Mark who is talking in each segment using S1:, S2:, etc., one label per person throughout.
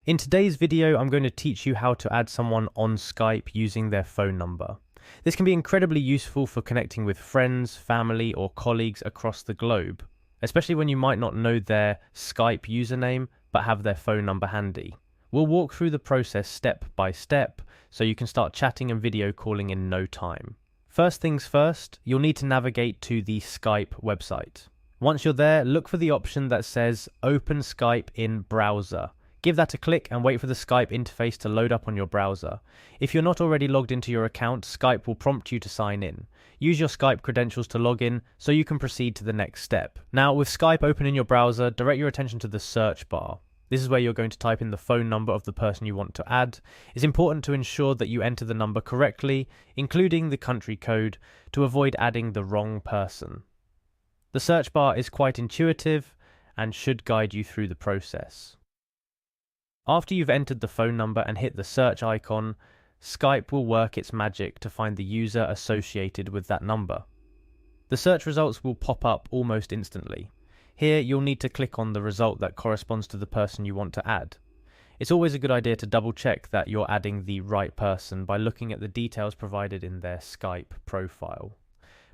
S1: In today's video, I'm going to teach you how to add someone on Skype using their phone number. This can be incredibly useful for connecting with friends, family, or colleagues across the globe, especially when you might not know their Skype username but have their phone number handy. We'll walk through the process step by step so you can start chatting and video calling in no time. First things first, you'll need to navigate to the Skype website. Once you're there, look for the option that says Open Skype in Browser. Give that a click and wait for the Skype interface to load up on your browser. If you're not already logged into your account, Skype will prompt you to sign in. Use your Skype credentials to log in so you can proceed to the next step. Now, with Skype open in your browser, direct your attention to the search bar. This is where you're going to type in the phone number of the person you want to add. It's important to ensure that you enter the number correctly, including the country code, to avoid adding the wrong person. The search bar is quite intuitive and should guide you through the process. After you've entered the phone number and hit the search icon, Skype will work its magic to find the user associated with that number. The search results will pop up almost instantly. Here, you'll need to click on the result that corresponds to the person you want to add. It's always a good idea to double check that you're adding the right person by looking at the details provided in their Skype profile.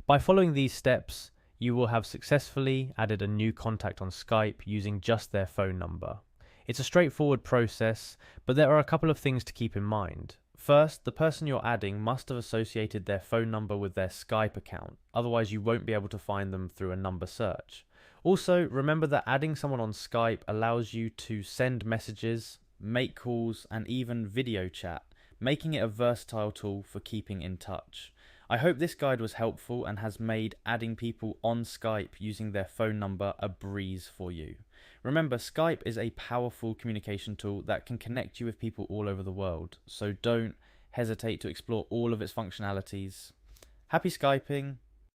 S1: By following these steps, you will have successfully added a new contact on Skype using just their phone number. It's a straightforward process, but there are a couple of things to keep in mind. First, the person you're adding must have associated their phone number with their Skype account, otherwise you won't be able to find them through a number search. Also, remember that adding someone on Skype allows you to send messages, make calls, and even video chat, making it a versatile tool for keeping in touch. I hope this guide was helpful and has made adding people on Skype using their phone number a breeze for you. Remember, Skype is a powerful communication tool that can connect you with people all over the world, so don't hesitate to explore all of its functionalities. Happy Skyping!